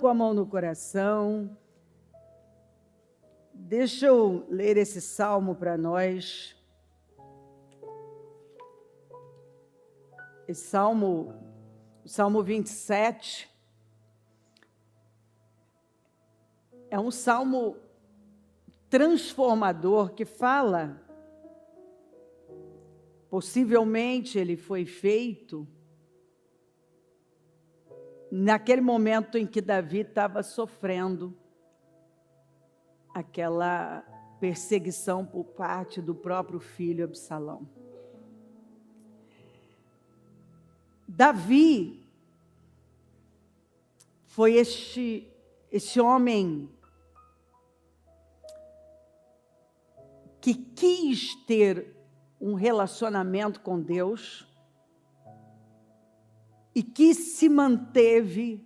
com a mão no coração, deixa eu ler esse salmo para nós. Esse salmo, o Salmo 27, é um salmo transformador que fala, possivelmente ele foi feito naquele momento em que Davi estava sofrendo aquela perseguição por parte do próprio filho Absalão. Davi foi esse homem que quis ter um relacionamento com Deus e que se manteve,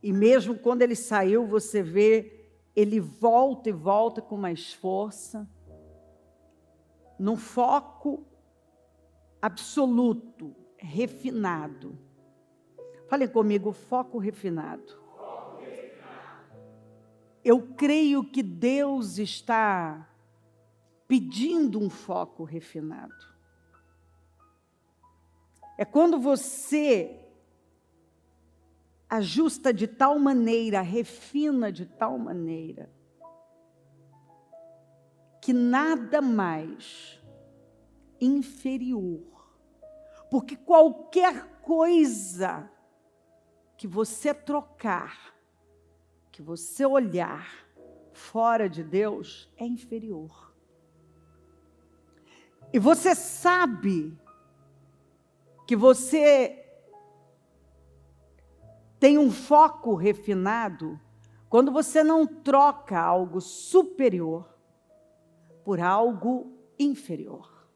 e mesmo quando ele saiu, você vê, ele volta e volta com mais força, num foco absoluto, refinado. Falem comigo, foco refinado. Eu creio que Deus está pedindo um foco refinado. É quando você ajusta de tal maneira, refina de tal maneira, que nada mais inferior, porque qualquer coisa que você trocar, que você olhar fora de Deus, é inferior. E você sabe que você tem um foco refinado quando você não troca algo superior por algo inferior.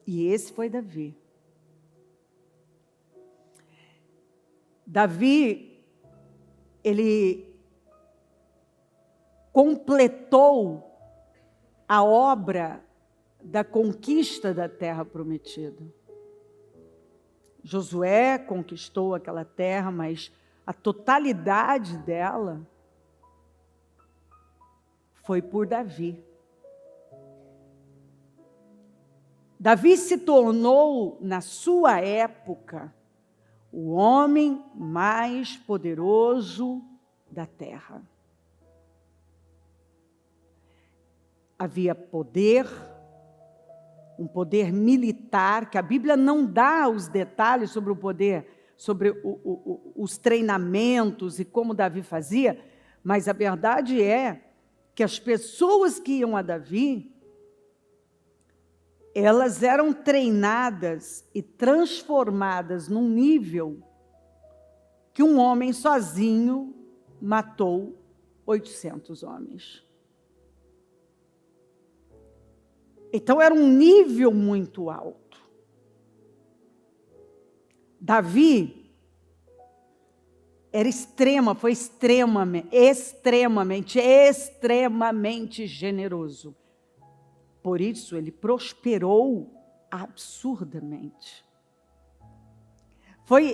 E esse foi Davi. Davi, ele completou a obra da conquista da terra prometida. Josué conquistou aquela terra, mas a totalidade dela foi por Davi. Davi se tornou, na sua época, o homem mais poderoso da terra. Havia poder, um poder militar, que a Bíblia não dá os detalhes sobre o poder, sobre os treinamentos e como Davi fazia, mas a verdade é que as pessoas que iam a Davi, elas eram treinadas e transformadas num nível que um homem sozinho matou 800 homens. Então era um nível muito alto. Davi foi extremamente generoso. Por isso ele prosperou absurdamente.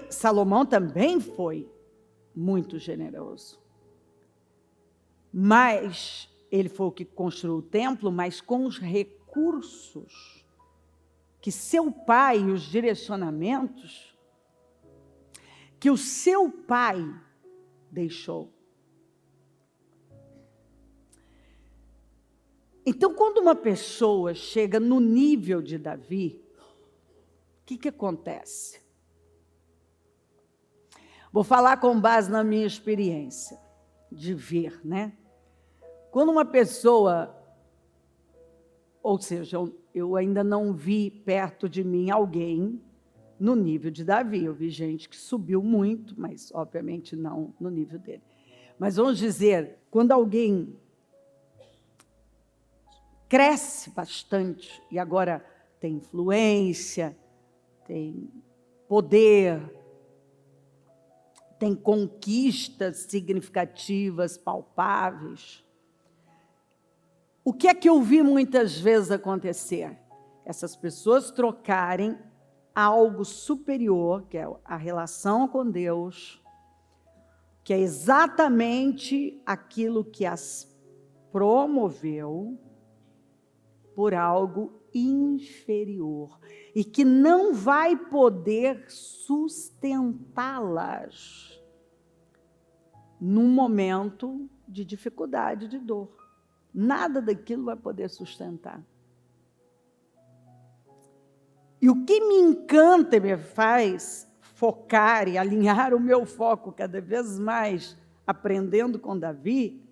Salomão também foi muito generoso. Mas ele foi o que construiu o templo, mas com os recursos que seu pai, e os direcionamentos que o seu pai deixou. Então, quando uma pessoa chega no nível de Davi, o que acontece? Vou falar com base na minha experiência de ver, né? Quando uma pessoa, ou seja, eu ainda não vi perto de mim alguém no nível de Davi. Eu vi gente que subiu muito, mas obviamente não no nível dele. Mas vamos dizer, quando alguém cresce bastante e agora tem influência, tem poder, tem conquistas significativas, palpáveis. O que é que eu vi muitas vezes acontecer? Essas pessoas trocarem algo superior, que é a relação com Deus, que é exatamente aquilo que as promoveu por algo inferior e que não vai poder sustentá-las num momento de dificuldade, de dor. Nada daquilo vai poder sustentar. E o que me encanta e me faz focar e alinhar o meu foco cada vez mais, aprendendo com Davi,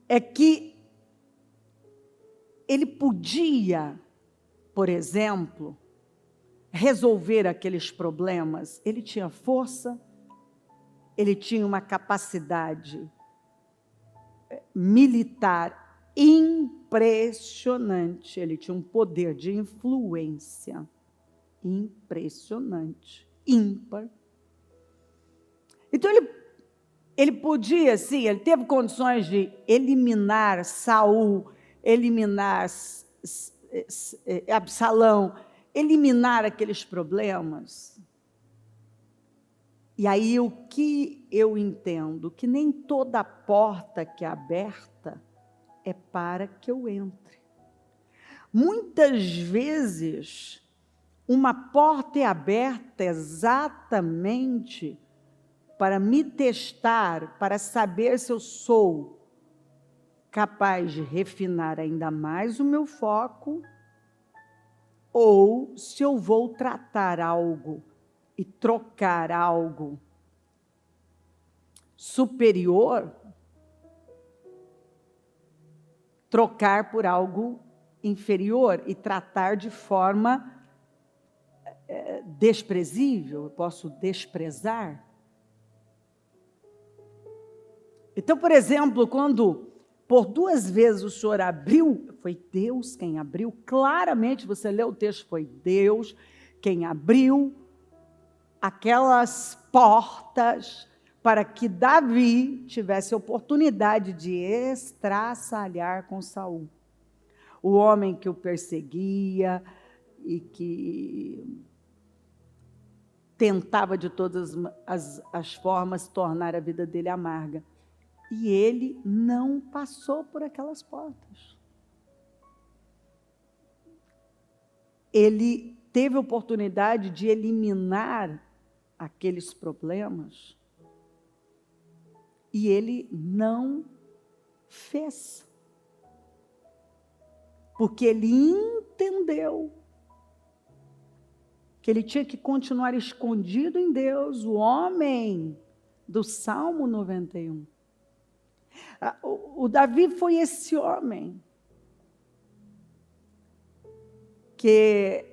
é que ele podia, por exemplo, resolver aqueles problemas. Ele tinha força, ele tinha uma capacidade militar impressionante, ele tinha um poder de influência impressionante, ímpar. Então ele podia, sim, ele teve condições de eliminar Saul, eliminar Absalão, eliminar aqueles problemas. E aí o que eu entendo? Que nem toda porta que é aberta é para que eu entre. Muitas vezes, uma porta é aberta exatamente para me testar, para saber se eu sou capaz de refinar ainda mais o meu foco, ou se eu vou tratar algo e trocar algo superior, trocar por algo inferior e tratar de forma desprezível, eu posso desprezar. Então, por exemplo, quando por 2 vezes o Senhor abriu, foi Deus quem abriu, claramente você lê o texto, foi Deus quem abriu aquelas portas para que Davi tivesse a oportunidade de estraçalhar com Saul. O homem que o perseguia e que tentava de todas as formas tornar a vida dele amarga. E ele não passou por aquelas portas. Ele teve a oportunidade de eliminar aqueles problemas e ele não fez. Porque ele entendeu que ele tinha que continuar escondido em Deus, o homem do Salmo 91. O Davi foi esse homem que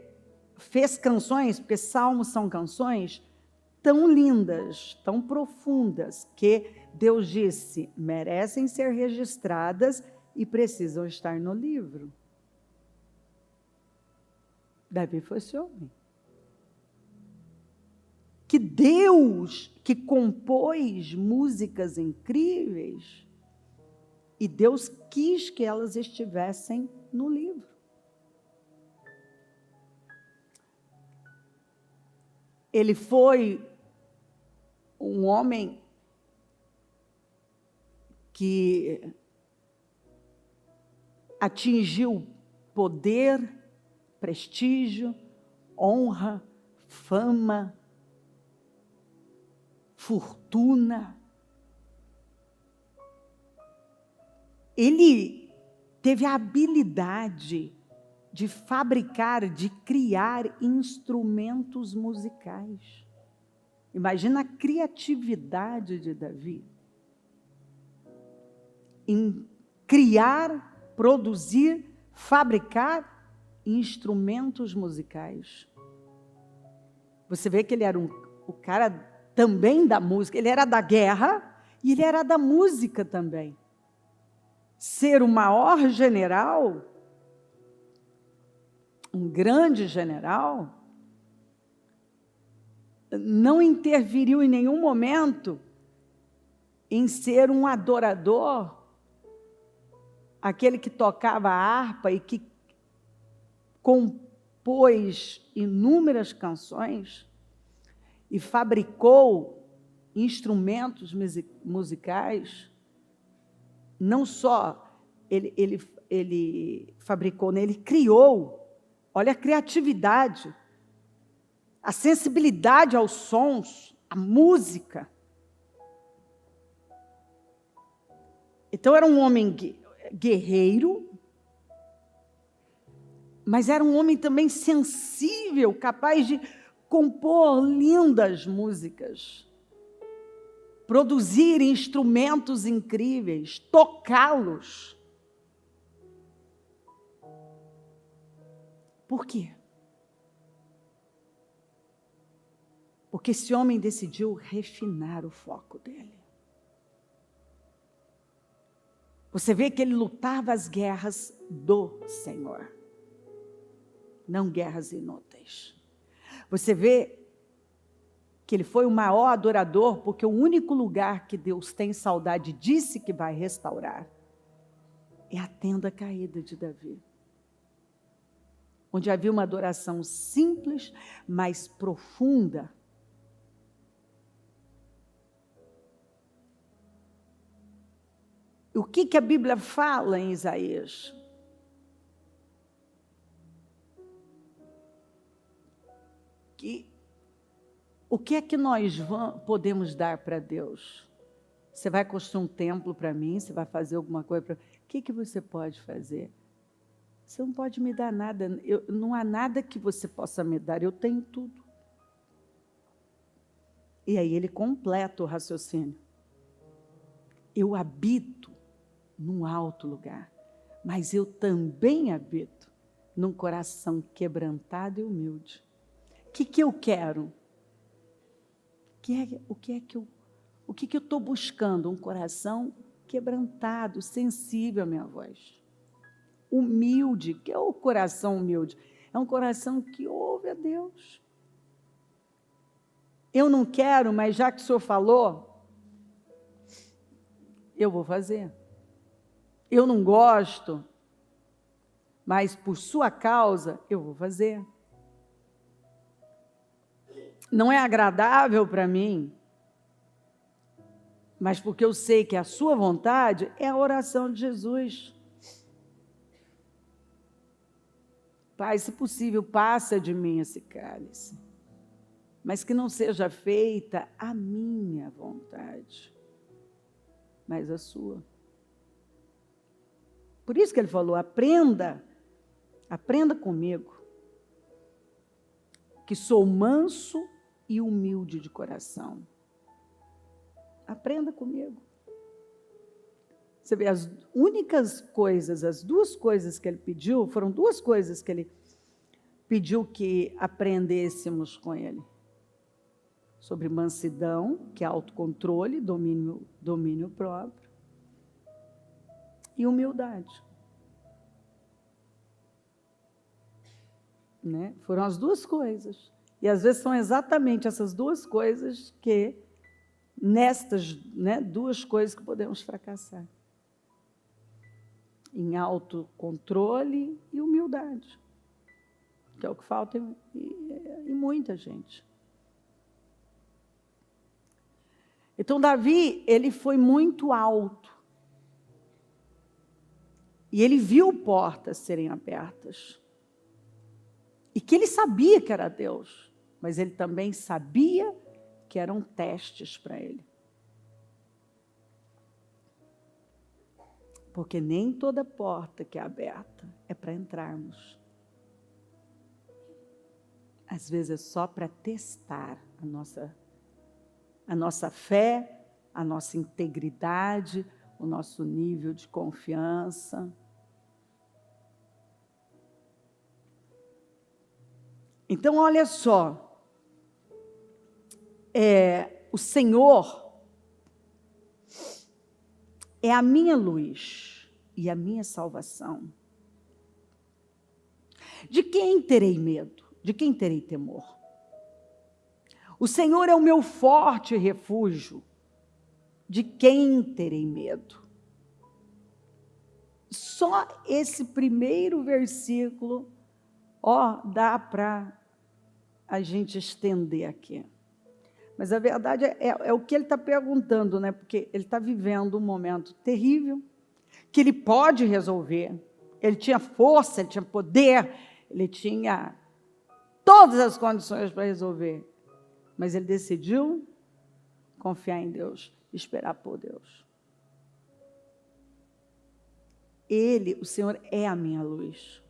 fez canções, porque salmos são canções tão lindas, tão profundas, que Deus disse, merecem ser registradas e precisam estar no livro. Davi foi esse homem. Que Deus, que compôs músicas incríveis, e Deus quis que elas estivessem no livro. Ele foi um homem que atingiu poder, prestígio, honra, fama, fortuna. Ele teve a habilidade de fabricar, de criar instrumentos musicais. Imagina a criatividade de Davi em criar, produzir, fabricar instrumentos musicais. Você vê que ele era o cara também da música, ele era da guerra e ele era da música também. Ser o maior general, um grande general, não interferiu em nenhum momento em ser um adorador, aquele que tocava a harpa e que compôs inúmeras canções. e fabricou instrumentos musicais. Não só ele fabricou, né? Ele criou. Olha a criatividade, a sensibilidade aos sons, a música. Então era um homem guerreiro, mas era um homem também sensível, capaz de compor lindas músicas, produzir instrumentos incríveis, tocá-los. Por quê? Porque esse homem decidiu refinar o foco dele. Você vê que ele lutava as guerras do Senhor, não guerras inúteis. Você vê que ele foi o maior adorador, porque o único lugar que Deus tem saudade, disse que vai restaurar, é a tenda caída de Davi, onde havia uma adoração simples, mas profunda. O que a Bíblia fala em Isaías? O que é que nós podemos dar para Deus? Você vai construir um templo para mim? Você vai fazer alguma coisa para mim? O que você pode fazer? Você não pode me dar nada. Não há nada que você possa me dar. Eu tenho tudo. E aí ele completa o raciocínio. Eu habito num alto lugar, mas eu também habito num coração quebrantado e humilde. O que eu quero? O que eu estou buscando? Um coração quebrantado, sensível à minha voz. Humilde. O que é o coração humilde? É um coração que ouve a Deus. Eu não quero, mas já que o Senhor falou, eu vou fazer. Eu não gosto, mas por sua causa, eu vou fazer. Não é agradável para mim, mas porque eu sei que a sua vontade é a oração de Jesus. Pai, se possível, passa de mim esse cálice, mas que não seja feita a minha vontade, mas a sua. Por isso que ele falou, aprenda comigo, que sou manso e humilde de coração. Aprenda comigo. Você vê, as únicas coisas, as duas coisas que ele pediu, foram duas coisas que ele pediu que aprendêssemos com ele. Sobre mansidão, que é autocontrole, domínio próprio, e humildade. Né? Foram as duas coisas. E às vezes são exatamente essas duas coisas que, nestas, né, duas coisas que podemos fracassar. Em autocontrole e humildade. Que é o que falta em muita gente. Então, Davi, ele foi muito alto. E ele viu portas serem abertas. E que ele sabia que era Deus, mas ele também sabia que eram testes para ele. Porque nem toda porta que é aberta é para entrarmos. Às vezes é só para testar a nossa fé, a nossa integridade, o nosso nível de confiança. Então, olha só, o Senhor é a minha luz e a minha salvação. De quem terei medo? De quem terei temor? O Senhor é o meu forte refúgio. De quem terei medo? Só esse primeiro versículo, dá para a gente estender aqui. Mas a verdade é o que ele está perguntando, né? Porque ele está vivendo um momento terrível, que ele pode resolver. Ele tinha força, ele tinha poder, ele tinha todas as condições para resolver. Mas ele decidiu confiar em Deus, esperar por Deus. Ele, o Senhor, é a minha luz.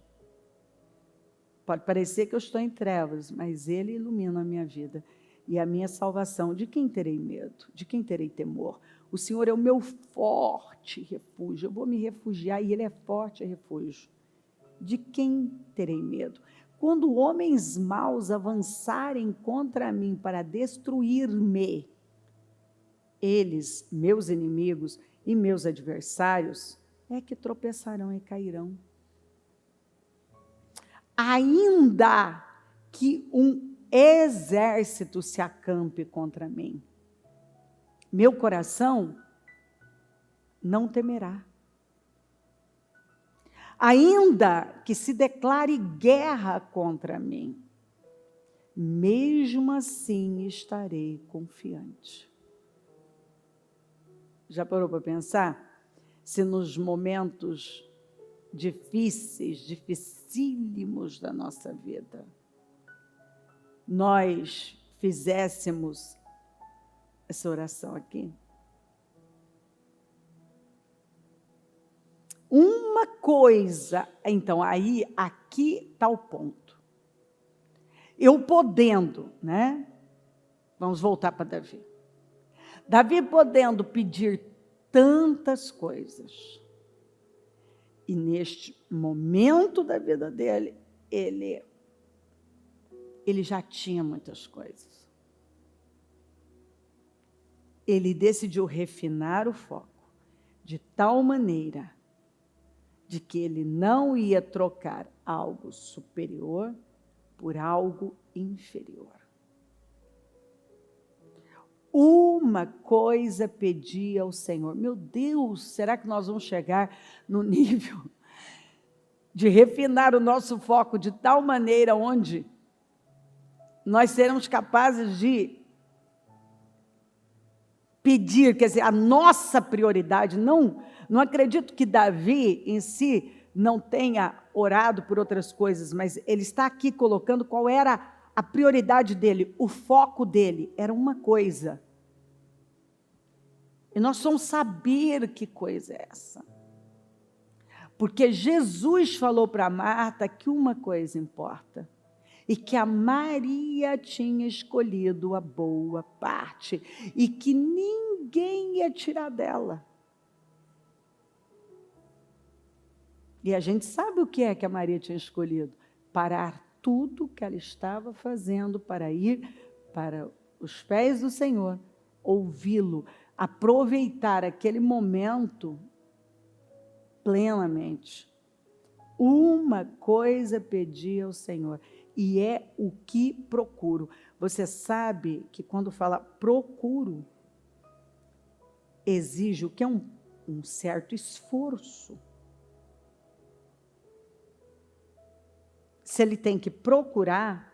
Pode parecer que eu estou em trevas, mas Ele ilumina a minha vida e a minha salvação. De quem terei medo? De quem terei temor? O Senhor é o meu forte refúgio. Eu vou me refugiar e Ele é forte refúgio. De quem terei medo? Quando homens maus avançarem contra mim para destruir-me, eles, meus inimigos e meus adversários, é que tropeçarão e cairão. Ainda que um exército se acampe contra mim, meu coração não temerá. Ainda que se declare guerra contra mim, mesmo assim estarei confiante. Já parou para pensar? Se nos momentos difíceis, dificílimos da nossa vida, nós fizéssemos essa oração aqui. Uma coisa, então, aí, aqui está o ponto. Eu podendo, né? Vamos voltar para Davi. Davi podendo pedir tantas coisas, e neste momento da vida dele, ele já tinha muitas coisas. Ele decidiu refinar o foco de tal maneira de que ele não ia trocar algo superior por algo inferior. Uma coisa pedia ao Senhor. Meu Deus, será que nós vamos chegar no nível de refinar o nosso foco de tal maneira onde nós seremos capazes de pedir, quer dizer, a nossa prioridade? Não acredito que Davi em si não tenha orado por outras coisas, mas ele está aqui colocando qual era a prioridade dele, o foco dele era uma coisa. E nós vamos saber que coisa é essa. Porque Jesus falou para Marta que uma coisa importa, e que a Maria tinha escolhido a boa parte, e que ninguém ia tirar dela. E a gente sabe o que é que a Maria tinha escolhido: parar tudo que ela estava fazendo para ir para os pés do Senhor, ouvi-lo, aproveitar aquele momento plenamente. Uma coisa pedi ao Senhor, e é o que procuro. Você sabe que quando fala procuro, exige o que é um certo esforço. Se ele tem que procurar,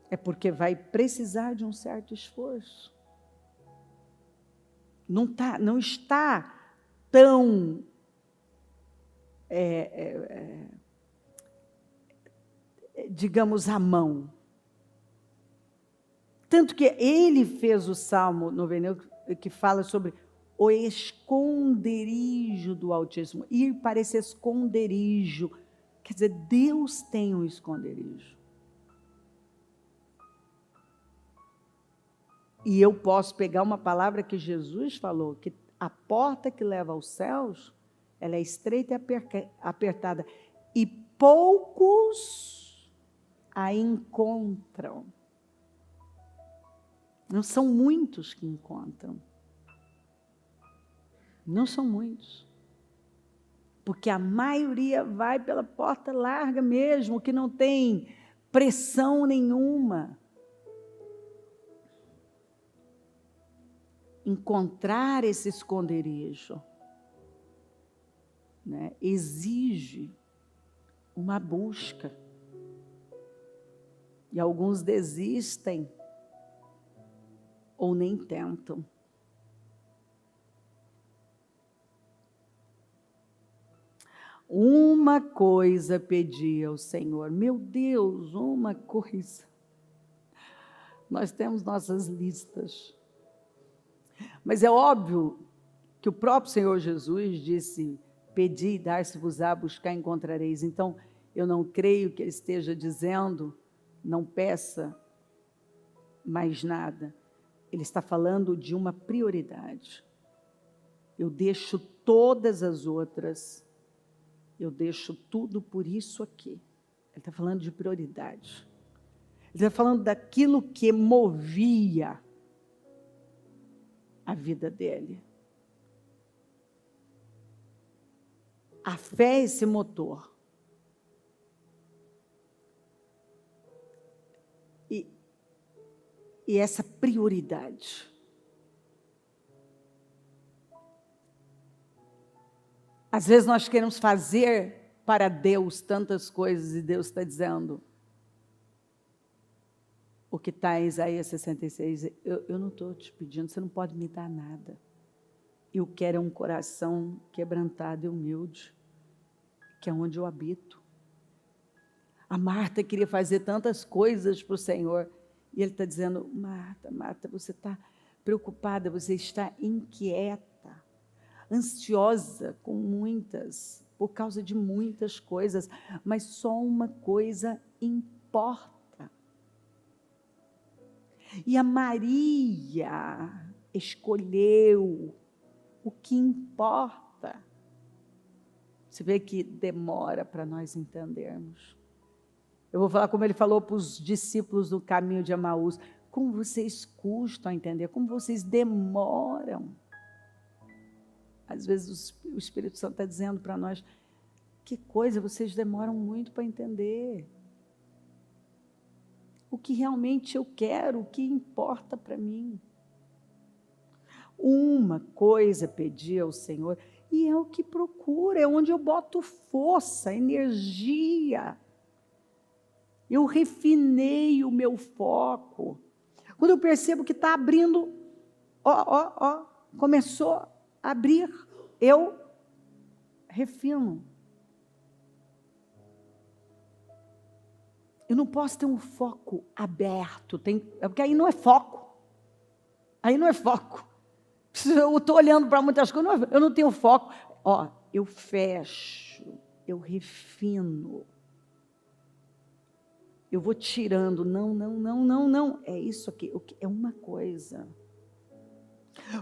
é porque vai precisar de um certo esforço. Não está tão digamos, à mão. Tanto que ele fez o Salmo 91, que fala sobre o esconderijo do Altíssimo, ir para esse esconderijo. Quer dizer, Deus tem um esconderijo. E eu posso pegar uma palavra que Jesus falou, que a porta que leva aos céus, ela é estreita e apertada, e poucos a encontram. Não são muitos que encontram. Não são muitos. Porque a maioria vai pela porta larga mesmo, que não tem pressão nenhuma. Encontrar esse esconderijo, né, exige uma busca. E alguns desistem, ou nem tentam. Uma coisa pedi ao Senhor. Meu Deus, uma coisa. Nós temos nossas listas. Mas é óbvio que o próprio Senhor Jesus disse: pedi e dar-se-vos-á, buscar e encontrareis. Então, eu não creio que ele esteja dizendo: não peça mais nada. Ele está falando de uma prioridade. Eu deixo todas as outras, eu deixo tudo por isso aqui. Ele está falando de prioridade. Ele está falando daquilo que movia a vida dele. A fé é esse motor. E essa prioridade. Às vezes nós queremos fazer para Deus tantas coisas e Deus está dizendo, o que está em Isaías 66, eu não estou te pedindo, você não pode me dar nada. Eu quero um coração quebrantado e humilde, que é onde eu habito. A Marta queria fazer tantas coisas para o Senhor, e Ele está dizendo, Marta, você está preocupada, você está inquieta, ansiosa por causa de muitas coisas, mas só uma coisa importa. E a Maria escolheu o que importa. Você vê que demora para nós entendermos. Eu vou falar como ele falou para os discípulos do caminho de Emaús. Como vocês custam a entender, como vocês demoram. Às vezes o Espírito Santo está dizendo para nós, que coisa, vocês demoram muito para entender. O que realmente eu quero, o que importa para mim. Uma coisa pedi ao Senhor, e é o que procura, é onde eu boto força, energia. Eu refinei o meu foco. Quando eu percebo que está abrindo, começou a abrir, eu refino. Eu não posso ter um foco aberto, porque aí não é foco. Aí não é foco. Eu estou olhando para muitas coisas, eu não tenho foco. Eu fecho, eu refino. Eu vou tirando, não. É isso aqui, é uma coisa.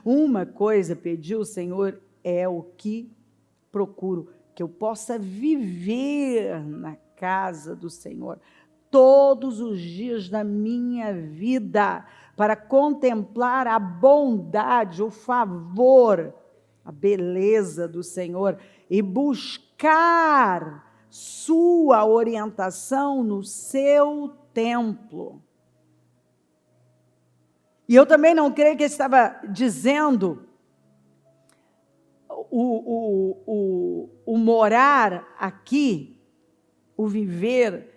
Uma coisa pediu o Senhor, é o que procuro, que eu possa viver na casa do Senhor todos os dias da minha vida, para contemplar a bondade, o favor, a beleza do Senhor e buscar sua orientação no seu templo. E eu também não creio que ele estava dizendo o morar aqui, o viver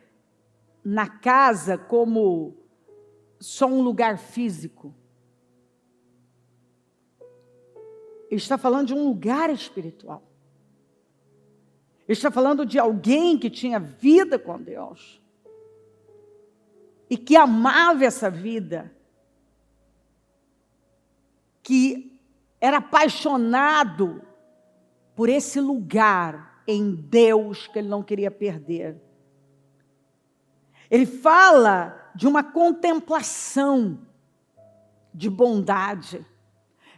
na casa como só um lugar físico. Ele está falando de um lugar espiritual. Ele está falando de alguém que tinha vida com Deus e que amava essa vida, que era apaixonado por esse lugar em Deus que ele não queria perder. Ele fala de uma contemplação de bondade,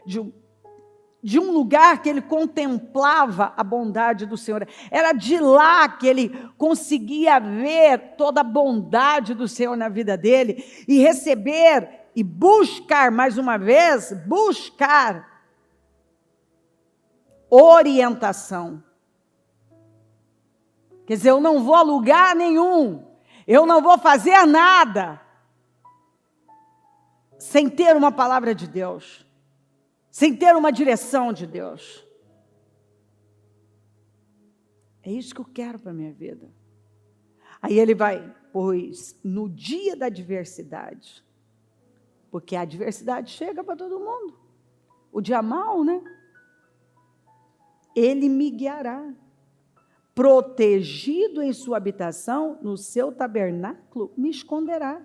de um lugar que ele contemplava a bondade do Senhor. Era de lá que ele conseguia ver toda a bondade do Senhor na vida dele e receber e buscar, mais uma vez, buscar orientação. Quer dizer, eu não vou a lugar nenhum, eu não vou fazer nada sem ter uma palavra de Deus, sem ter uma direção de Deus. É isso que eu quero para a minha vida. Aí ele vai, pois no dia da adversidade, Porque a adversidade chega para todo mundo. O dia mau, né? Ele me guiará. Protegido em sua habitação, no seu tabernáculo, me esconderá.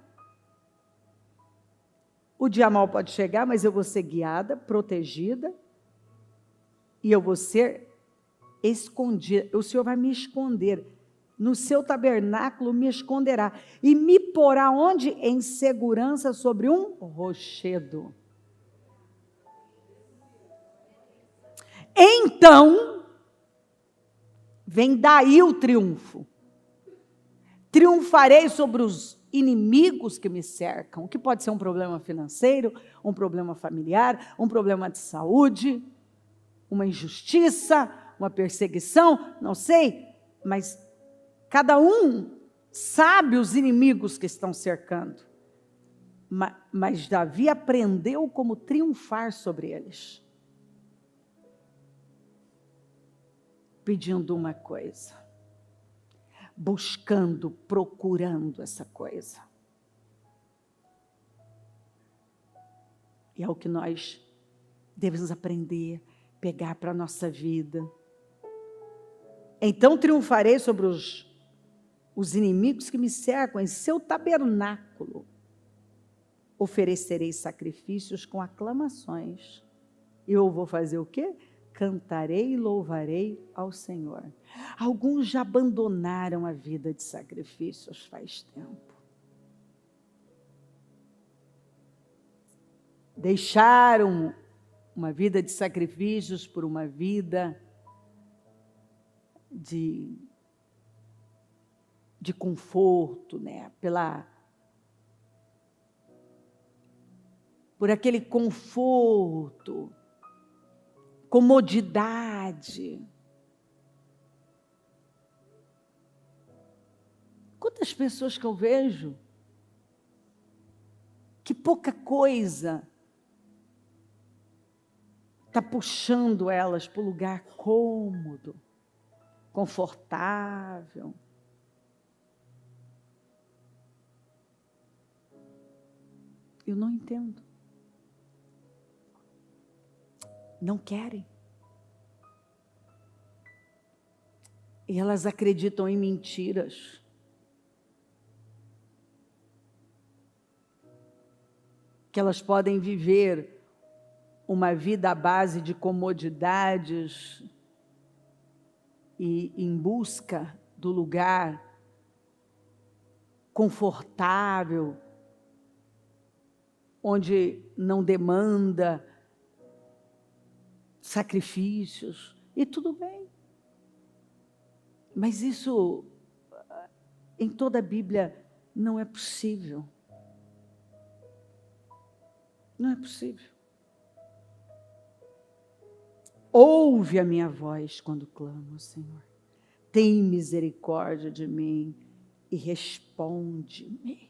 O dia mau pode chegar, mas eu vou ser guiada, protegida, e eu vou ser escondida. O Senhor vai me esconder. No seu tabernáculo me esconderá. E me porá onde? Em segurança sobre um rochedo. Então, vem daí o triunfo. Triunfarei sobre os inimigos que me cercam, que pode ser um problema financeiro, um problema familiar, um problema de saúde, uma injustiça, uma perseguição, não sei, mas cada um sabe os inimigos que estão cercando. Mas Davi aprendeu como triunfar sobre eles. Pedindo uma coisa, buscando, procurando essa coisa. E é o que nós devemos aprender, pegar para a nossa vida. Então triunfarei sobre os inimigos que me cercam, em seu tabernáculo oferecerei sacrifícios com aclamações. E eu vou fazer o quê? Cantarei e louvarei ao Senhor. Alguns já abandonaram a vida de sacrifícios faz tempo. Deixaram uma vida de sacrifícios por uma vida de conforto, né? Por aquele conforto, comodidade. Quantas pessoas que eu vejo que pouca coisa está puxando elas para o lugar cômodo, confortável. Eu não entendo. Não querem. E elas acreditam em mentiras. Que elas podem viver uma vida à base de comodidades e em busca do lugar confortável, onde não demanda sacrifícios, e tudo bem. Mas isso, em toda a Bíblia, não é possível. Não é possível. Ouve a minha voz quando clamo, Senhor. Tem misericórdia de mim e responde-me.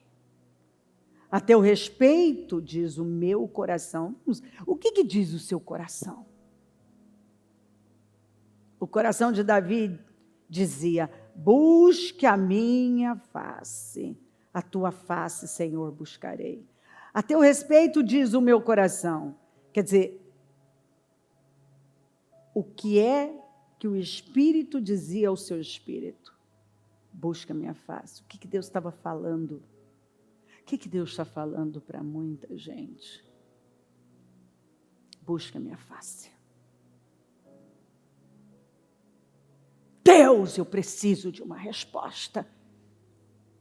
A teu respeito, diz o meu coração. O que diz o seu coração? O coração de Davi dizia: busque a minha face, a tua face, Senhor, buscarei. A teu respeito, diz o meu coração. Quer dizer, o que é que o Espírito dizia ao seu espírito? Busca a minha face. O que Deus estava falando? O que Deus está falando para muita gente? Busca a minha face. Deus, eu preciso de uma resposta.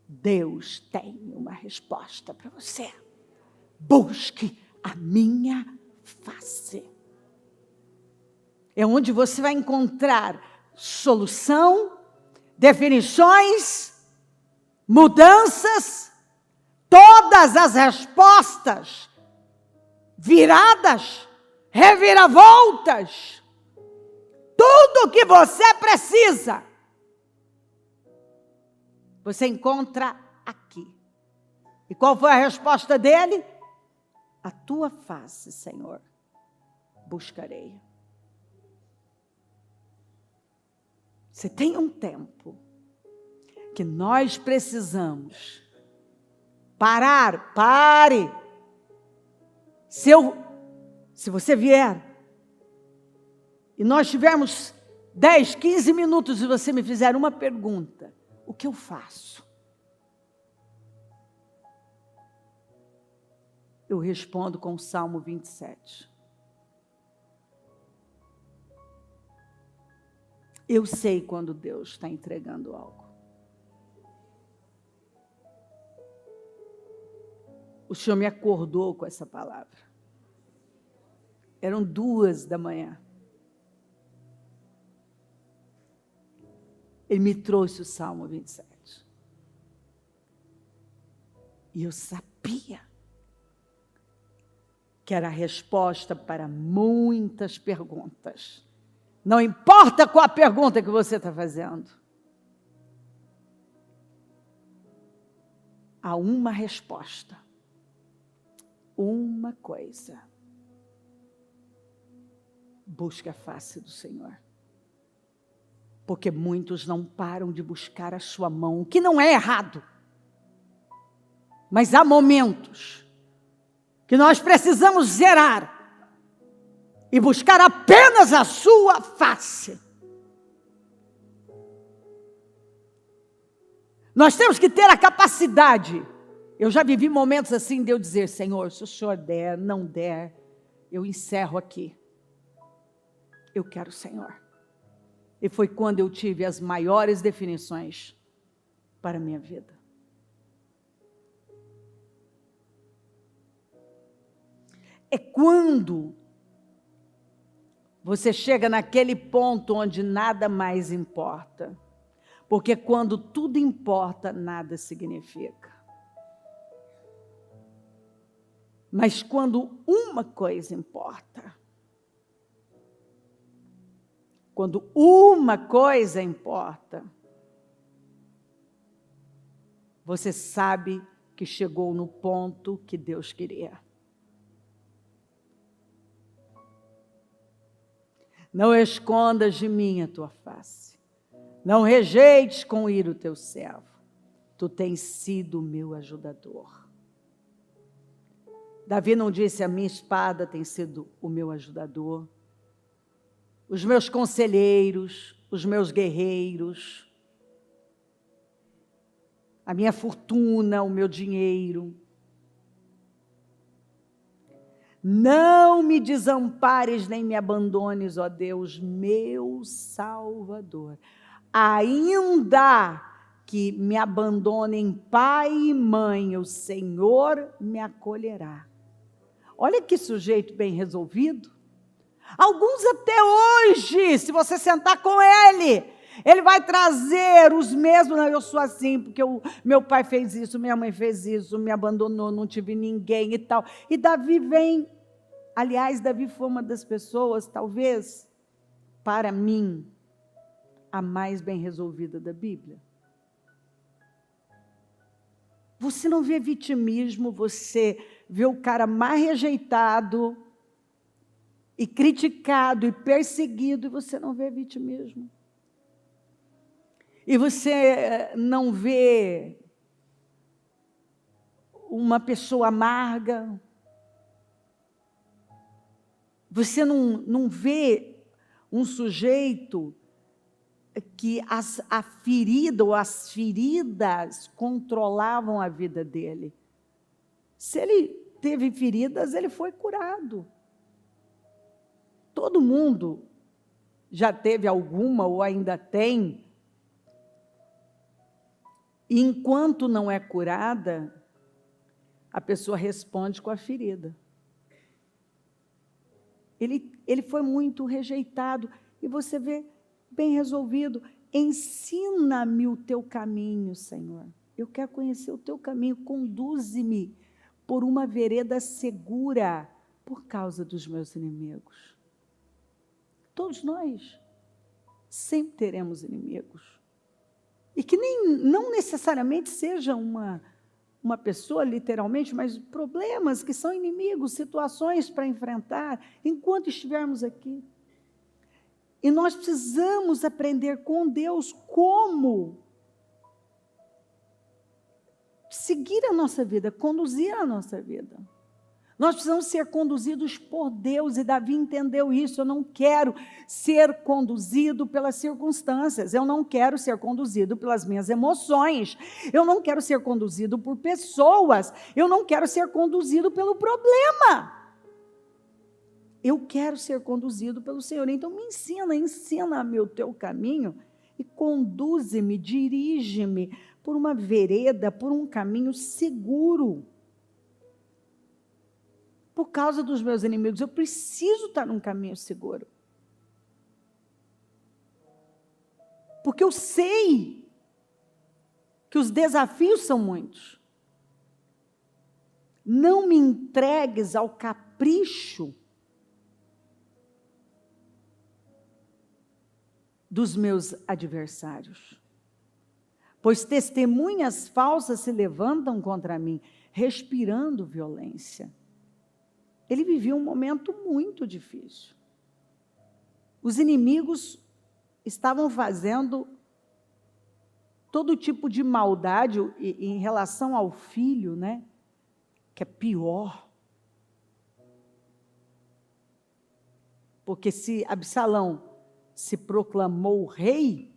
Deus tem uma resposta para você. Busque a minha face. É onde você vai encontrar solução, definições, mudanças, todas as respostas, viradas, reviravoltas, tudo o que você precisa, você encontra aqui. E qual foi a resposta dele? A tua face, Senhor, buscarei. Você tem um tempo que nós precisamos pare Se você vier e nós tivermos 10, 15 minutos e você me fizer uma pergunta, o que eu faço? Eu respondo com o Salmo 27. Eu sei quando Deus está entregando algo. O Senhor me acordou com essa palavra. Eram 2 da manhã. Ele me trouxe o Salmo 27. E eu sabia que era a resposta para muitas perguntas. Não importa qual a pergunta que você está fazendo. Há uma resposta. Uma coisa. Busque a face do Senhor. Porque muitos não param de buscar a sua mão, o que não é errado. Mas há momentos que nós precisamos zerar e buscar apenas a sua face. Nós temos que ter a capacidade. Eu já vivi momentos assim de eu dizer, Senhor, se o Senhor der, não der, eu encerro aqui. Eu quero o Senhor. E foi quando eu tive as maiores definições para a minha vida. É quando você chega naquele ponto onde nada mais importa. Porque quando tudo importa, nada significa. Mas quando uma coisa importa, quando uma coisa importa, você sabe que chegou no ponto que Deus queria. Não escondas de mim a tua face. Não rejeites com ira o teu servo. Tu tens sido o meu ajudador. Davi não disse, a minha espada tem sido o meu ajudador. Os meus conselheiros, os meus guerreiros, a minha fortuna, o meu dinheiro. Não me desampares nem me abandones, ó Deus, meu Salvador. Ainda que me abandonem pai e mãe, o Senhor me acolherá. Olha que sujeito bem resolvido. Alguns até hoje, se você sentar com ele vai trazer os mesmos, não, eu sou assim, porque meu pai fez isso, minha mãe fez isso, me abandonou, não tive ninguém e tal. E Davi vem, aliás, Davi foi uma das pessoas, talvez, para mim, a mais bem resolvida da Bíblia. Você não vê vitimismo, você vê o cara mais rejeitado, e criticado, e perseguido, e você não vê vitimismo. E você não vê uma pessoa amarga. Você não vê um sujeito que a ferida ou as feridas controlavam a vida dele. Se ele teve feridas, ele foi curado. Todo mundo já teve alguma ou ainda tem. E enquanto não é curada, a pessoa responde com a ferida. Ele foi muito rejeitado. E você vê, bem resolvido, ensina-me o teu caminho, Senhor. Eu quero conhecer o teu caminho, conduze-me por uma vereda segura, por causa dos meus inimigos. Todos nós sempre teremos inimigos. E que não necessariamente seja uma pessoa, literalmente, mas problemas que são inimigos, situações para enfrentar, enquanto estivermos aqui. E nós precisamos aprender com Deus como seguir a nossa vida, conduzir a nossa vida. Nós precisamos ser conduzidos por Deus, e Davi entendeu isso. Eu não quero ser conduzido pelas circunstâncias, eu não quero ser conduzido pelas minhas emoções, eu não quero ser conduzido por pessoas, eu não quero ser conduzido pelo problema. Eu quero ser conduzido pelo Senhor. Então me ensina-me o teu caminho e conduze-me, dirige-me por uma vereda, por um caminho seguro. Por causa dos meus inimigos, eu preciso estar num caminho seguro. Porque eu sei que os desafios são muitos. Não me entregues ao capricho dos meus adversários, pois testemunhas falsas se levantam contra mim, respirando violência. Ele vivia um momento muito difícil. Os inimigos estavam fazendo todo tipo de maldade em relação ao filho, né? Que é pior. Porque se Absalão se proclamou rei,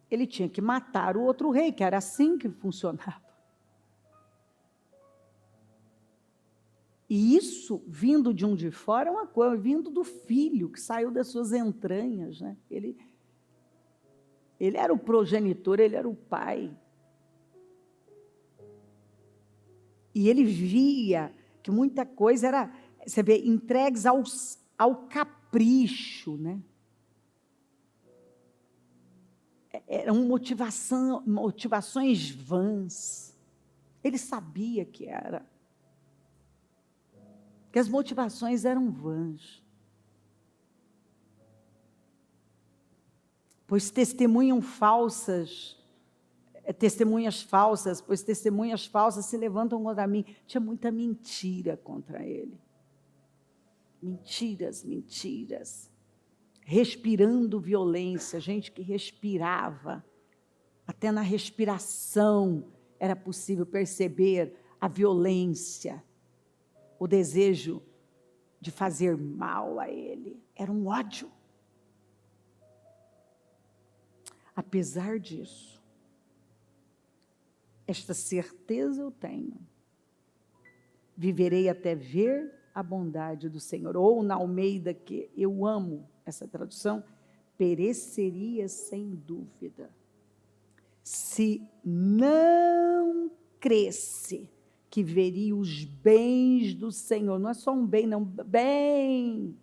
ele tinha que matar o outro rei, que era assim que funcionava. E isso, vindo de um de fora, é uma coisa, vindo do filho, que saiu das suas entranhas, né? Ele era o progenitor, ele era o pai. E ele via que muita coisa era, você vê, entregues ao capricho, né? Eram motivações vãs. Ele sabia que era. Que as motivações eram vãs. Pois testemunhas falsas, pois testemunhas falsas se levantam contra mim. Tinha muita mentira contra ele. Mentiras. Respirando violência, gente que respirava. Até na respiração era possível perceber a violência, o desejo de fazer mal a ele. Era um ódio. Apesar disso, esta certeza eu tenho. Viverei até ver a bondade do Senhor. Ou na Almeida, que eu amo essa tradução, pereceria sem dúvida, se não cresce que veria os bens do Senhor. Não é só um bem, não, bens.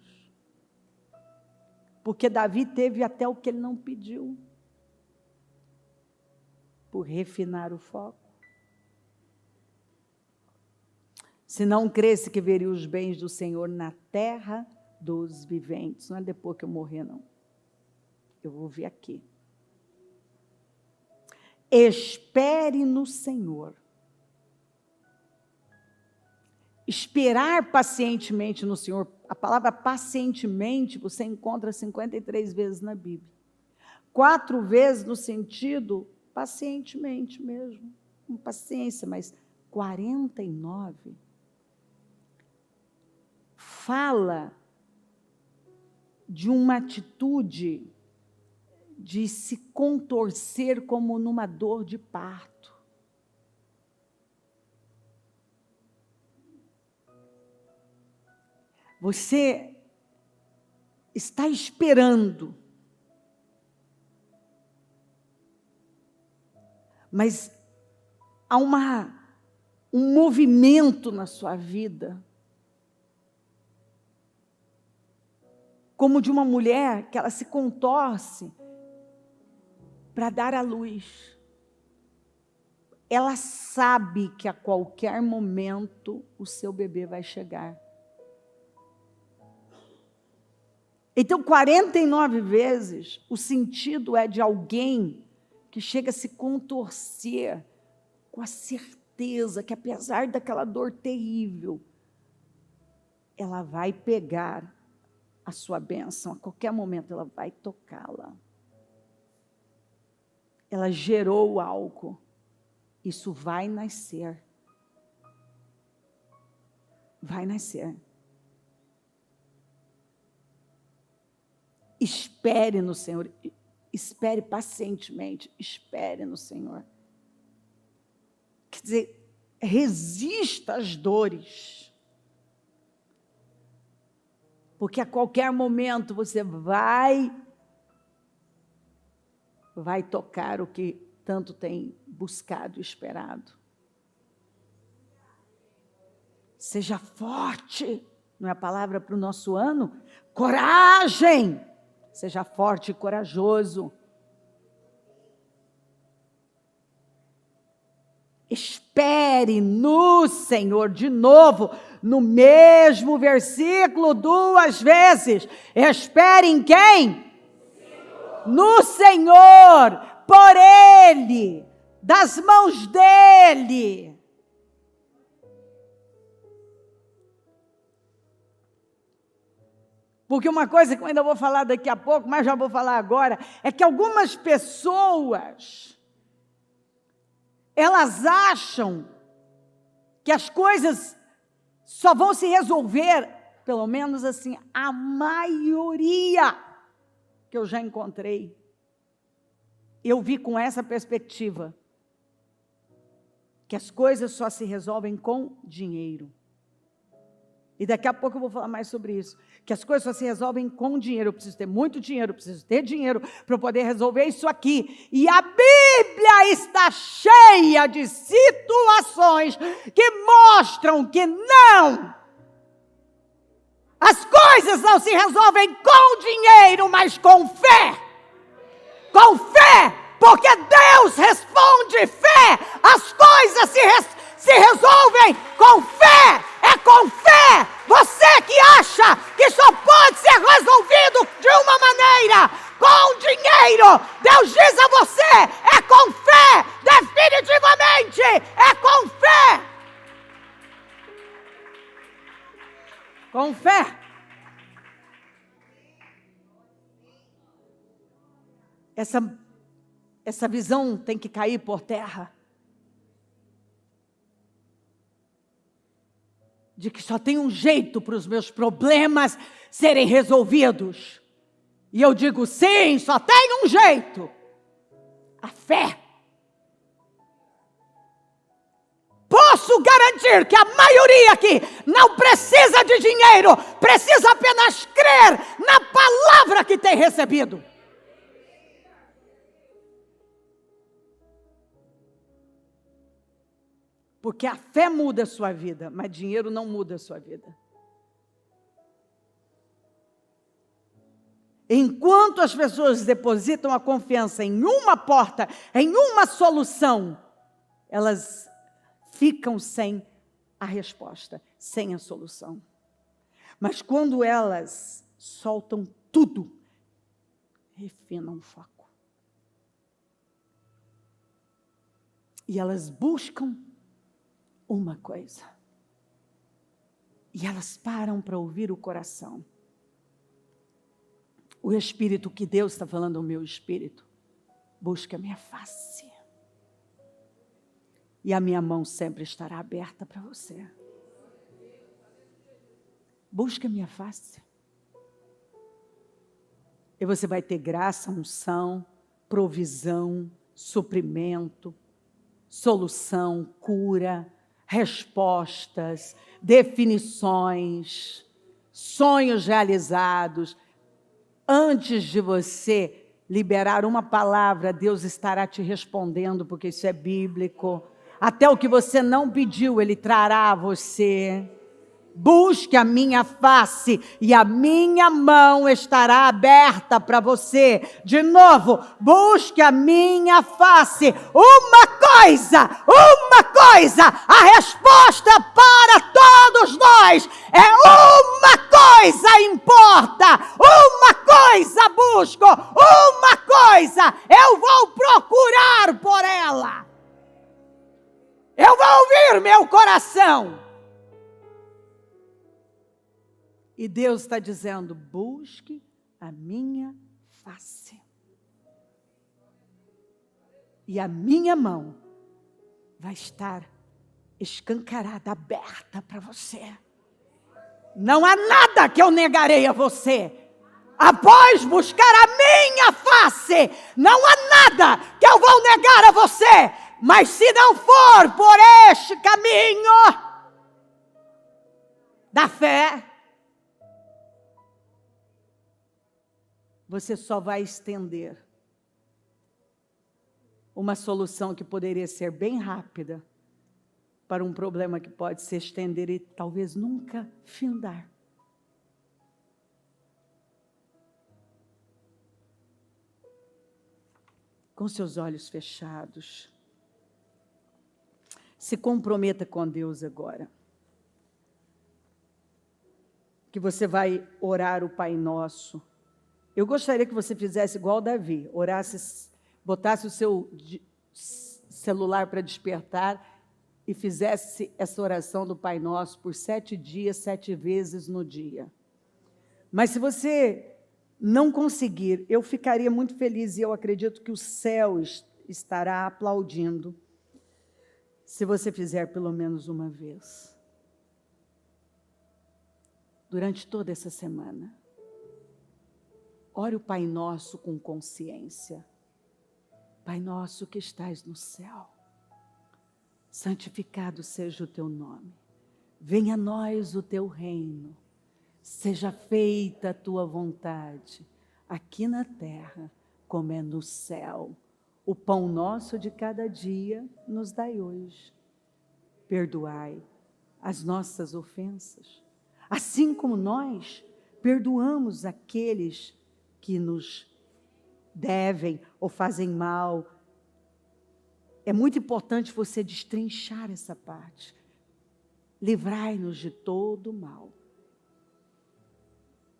Porque Davi teve até o que ele não pediu, por refinar o foco. Se não cresce que veria os bens do Senhor na terra dos viventes. Não é depois que eu morrer, não. Eu vou ver aqui. Espere no Senhor. Esperar pacientemente no Senhor. A palavra pacientemente você encontra 53 vezes na Bíblia. 4 vezes no sentido pacientemente mesmo. Com paciência, mas 49 fala de uma atitude de se contorcer como numa dor de parto. Você está esperando, mas há um movimento na sua vida, como de uma mulher que ela se contorce para dar à luz. Ela sabe que a qualquer momento o seu bebê vai chegar. Então, 49 vezes, o sentido é de alguém que chega a se contorcer com a certeza que, apesar daquela dor terrível, ela vai pegar a sua bênção, a qualquer momento ela vai tocá-la. Ela gerou algo, isso vai nascer. vai nascer. Espere no Senhor, espere pacientemente, espere no Senhor. Quer dizer, resista às dores. Porque a qualquer momento você vai tocar o que tanto tem buscado e esperado. Seja forte, não é a palavra para o nosso ano? Coragem! Seja forte e corajoso. Espere no Senhor, de novo, no mesmo versículo, 2 vezes. Espere em quem? No Senhor, por Ele, das mãos dEle. Porque uma coisa que eu ainda vou falar daqui a pouco, mas já vou falar agora, é que algumas pessoas, elas acham que as coisas só vão se resolver, pelo menos assim, a maioria que eu já encontrei, eu vi com essa perspectiva, que as coisas só se resolvem com dinheiro. E daqui a pouco eu vou falar mais sobre isso. Que as coisas só se resolvem com dinheiro. Eu preciso ter muito dinheiro, eu preciso ter dinheiro para eu poder resolver isso aqui. E a Bíblia está cheia de situações que mostram que não. As coisas não se resolvem com dinheiro, mas com fé. Com fé, porque Deus responde fé. As coisas se resolvem com fé. É com fé. Você que acha que só pode ser resolvido de uma maneira, com dinheiro, Deus diz a você, é com fé, definitivamente, é com fé. Com fé. Essa visão tem que cair por terra. De que só tem um jeito para os meus problemas serem resolvidos. E eu digo, sim, só tem um jeito. A fé. Posso garantir que a maioria aqui não precisa de dinheiro, precisa apenas crer na palavra que tem recebido. Porque a fé muda a sua vida, mas dinheiro não muda a sua vida. Enquanto as pessoas depositam a confiança em uma porta, em uma solução, elas ficam sem a resposta, sem a solução. Mas quando elas soltam tudo, refinam o foco. E elas buscam uma coisa. E elas param para ouvir o coração. O Espírito que Deus está falando ao meu espírito. Busca a minha face. E a minha mão sempre estará aberta para você. Busca a minha face. E você vai ter graça, unção, provisão, suprimento, solução, cura, respostas, definições, sonhos realizados. Antes de você liberar uma palavra, Deus estará te respondendo, porque isso é bíblico. Até o que você não pediu, Ele trará a você. Busque a minha face e a minha mão estará aberta para você. De novo, busque a minha face. Uma coisa, a resposta para todos nós é uma coisa importa, uma coisa busco, uma coisa eu vou procurar por ela. Eu vou ouvir meu coração. E Deus está dizendo, busque a minha face. E a minha mão vai estar escancarada, aberta para você. Não há nada que eu negarei a você. Após buscar a minha face, não há nada que eu vou negar a você. Mas se não for por este caminho da fé, você só vai estender uma solução que poderia ser bem rápida para um problema que pode se estender e talvez nunca findar. Com seus olhos fechados, se comprometa com Deus agora. Que você vai orar o Pai Nosso. Eu gostaria que você fizesse igual Davi, orasse, botasse o seu celular para despertar e fizesse essa oração do Pai Nosso por 7 dias, 7 vezes no dia. Mas se você não conseguir, eu ficaria muito feliz e eu acredito que o céu estará aplaudindo se você fizer pelo menos uma vez. Durante toda essa semana. Ore o Pai Nosso com consciência. Pai Nosso que estás no céu, santificado seja o teu nome. Venha a nós o teu reino. Seja feita a tua vontade, aqui na terra, como é no céu. O pão nosso de cada dia nos dai hoje. Perdoai as nossas ofensas, assim como nós perdoamos aqueles que nos devem ou fazem mal. É muito importante você destrinchar essa parte. Livrai-nos de todo mal.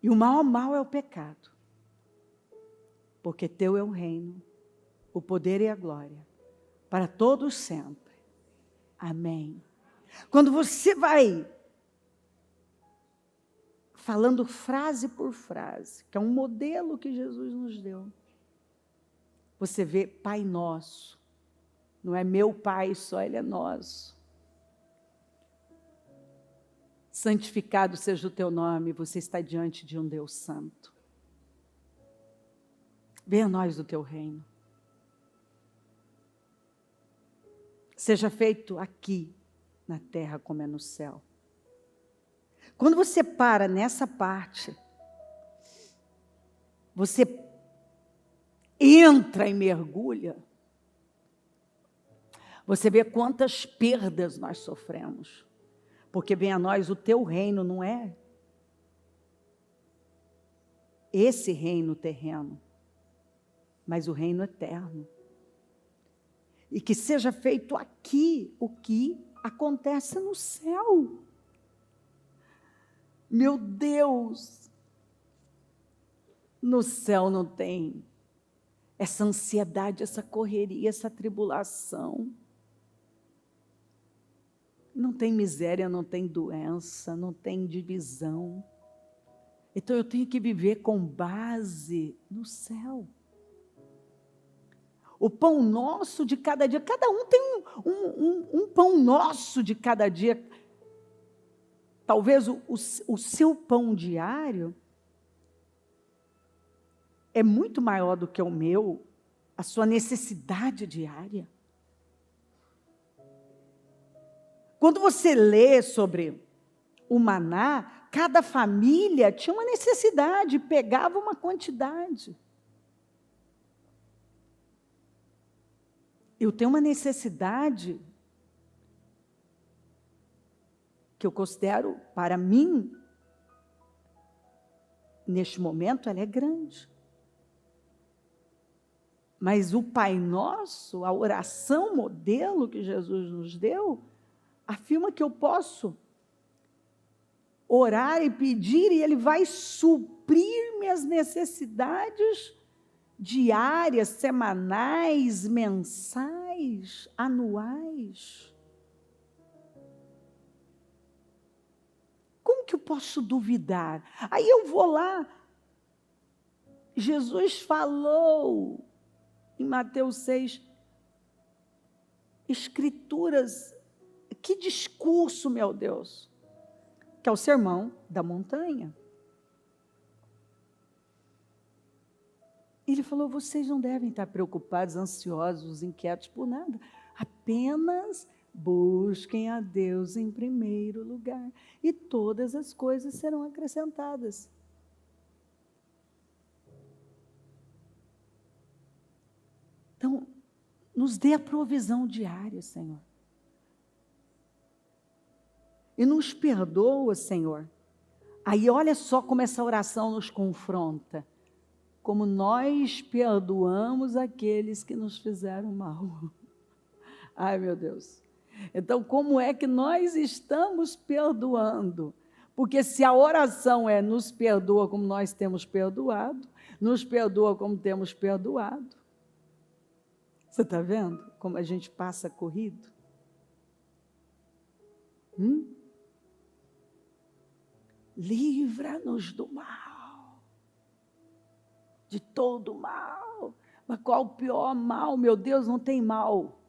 E o maior mal é o pecado. Porque teu é o reino, o poder e a glória, para todos sempre. Amém. Quando você vai falando frase por frase, que é um modelo que Jesus nos deu, você vê Pai Nosso. Não é meu Pai só, Ele é nosso. Santificado seja o teu nome, você está diante de um Deus santo. Venha a nós o teu reino. Seja feito aqui na terra como é no céu. Quando você para nessa parte, você entra e mergulha, você vê quantas perdas nós sofremos. Porque vem a nós o teu reino, não é esse reino terreno, mas o reino eterno. E que seja feito aqui o que acontece no céu. Meu Deus, no céu não tem essa ansiedade, essa correria, essa tribulação. Não tem miséria, não tem doença, não tem divisão. Então eu tenho que viver com base no céu. O pão nosso de cada dia, cada um tem um pão nosso de cada dia. Talvez o seu pão diário é muito maior do que o meu, a sua necessidade diária. Quando você lê sobre o maná, cada família tinha uma necessidade, pegava uma quantidade. Eu tenho uma necessidade que eu considero, para mim, neste momento, ela é grande. Mas o Pai Nosso, a oração modelo que Jesus nos deu, afirma que eu posso orar e pedir e Ele vai suprir minhas necessidades diárias, semanais, mensais, anuais. Como que eu posso duvidar? Aí eu vou lá, Jesus falou em Mateus 6, Escrituras. Que discurso, meu Deus! que é o Sermão da Montanha. Ele falou, vocês não devem estar preocupados, ansiosos, inquietos por nada. Apenas busquem a Deus em primeiro lugar. E todas as coisas serão acrescentadas. Então, nos dê a provisão diária, Senhor. E nos perdoa, Senhor. Aí olha só como essa oração nos confronta. Como nós perdoamos aqueles que nos fizeram mal. Ai, meu Deus. Então, como é que nós estamos perdoando? Porque se a oração é nos perdoa como nós temos perdoado, nos perdoa como temos perdoado. Você está vendo como a gente passa corrido? Livra-nos do mal, de todo mal. Mas qual o pior mal? Meu Deus, não tem mal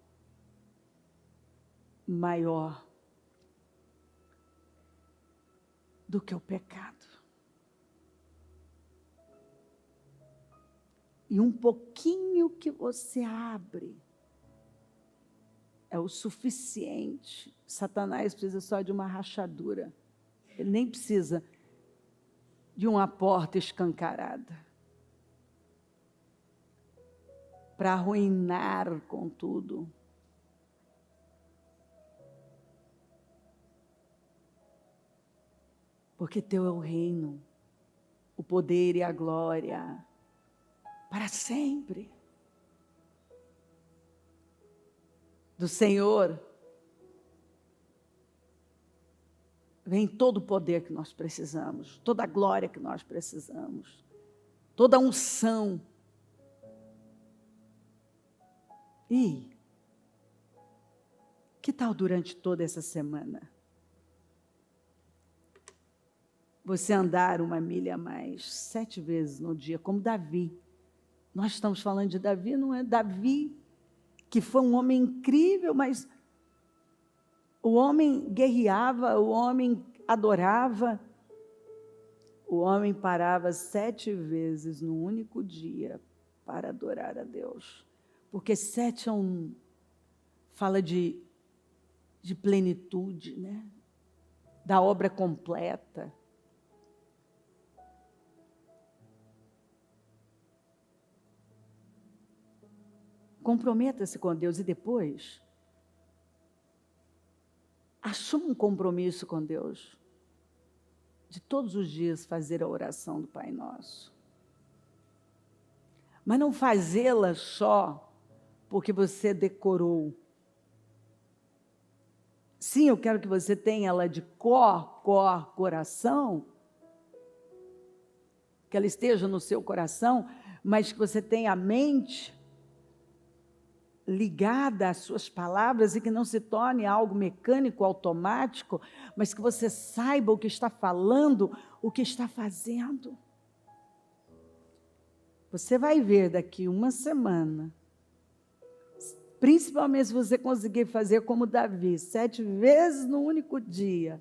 maior do que o pecado. E um pouquinho que você abre é o suficiente. Satanás precisa só de uma rachadura. Ele nem precisa de uma porta escancarada para arruinar com tudo. Porque teu é o reino, o poder e a glória para sempre. Do Senhor vem todo o poder que nós precisamos, toda a glória que nós precisamos, toda a unção. E que tal durante toda essa semana você andar 1 milha a mais 7 vezes no dia, como Davi? Nós estamos falando de Davi, não é? Davi, que foi um homem incrível, mas o homem guerreava, o homem adorava, o homem parava 7 vezes no único dia para adorar a Deus. Porque 7 fala de plenitude, né? Da obra completa. Comprometa-se com Deus e depois assuma um compromisso com Deus de todos os dias fazer a oração do Pai Nosso. Mas não fazê-la só porque você decorou. Sim, eu quero que você tenha ela de coração, que ela esteja no seu coração, mas que você tenha a mente ligada às suas palavras e que não se torne algo mecânico, automático, mas que você saiba o que está falando, o que está fazendo. Você vai ver daqui 1 semana, principalmente se você conseguir fazer como Davi, 7 vezes no único dia,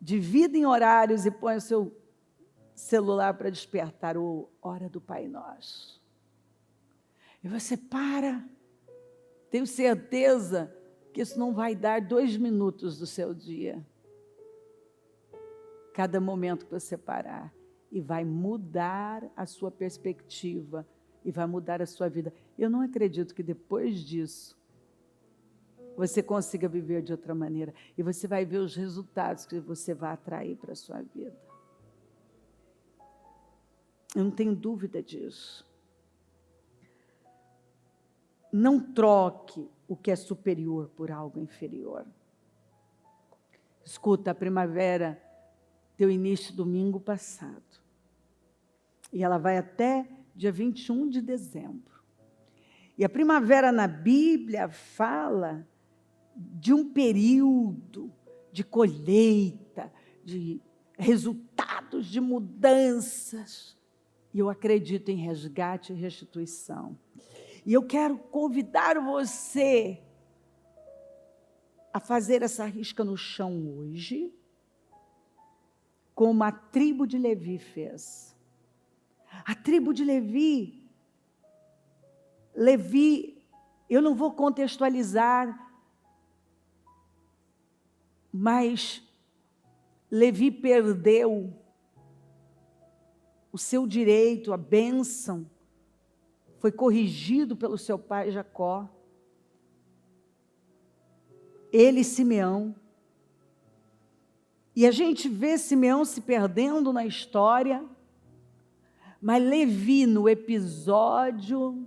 divida em horários e põe o seu celular para despertar a hora do Pai Nosso. E você para, tenho certeza que isso não vai dar 2 minutos do seu dia. Cada momento que você parar. E vai mudar a sua perspectiva. E vai mudar a sua vida. Eu não acredito que depois disso, você consiga viver de outra maneira. E você vai ver os resultados que você vai atrair para a sua vida. Eu não tenho dúvida disso. Não troque o que é superior por algo inferior. Escuta, a primavera deu início domingo passado. E ela vai até dia 21 de dezembro. E a primavera na Bíblia fala de um período de colheita, de resultados, de mudanças. E eu acredito em resgate e restituição. E eu quero convidar você a fazer essa risca no chão hoje como a tribo de Levi fez. A tribo de Levi, eu não vou contextualizar, mas Levi perdeu o seu direito, a bênção, foi corrigido pelo seu pai Jacó. Ele e Simeão. E a gente vê Simeão se perdendo na história, mas Levi, no episódio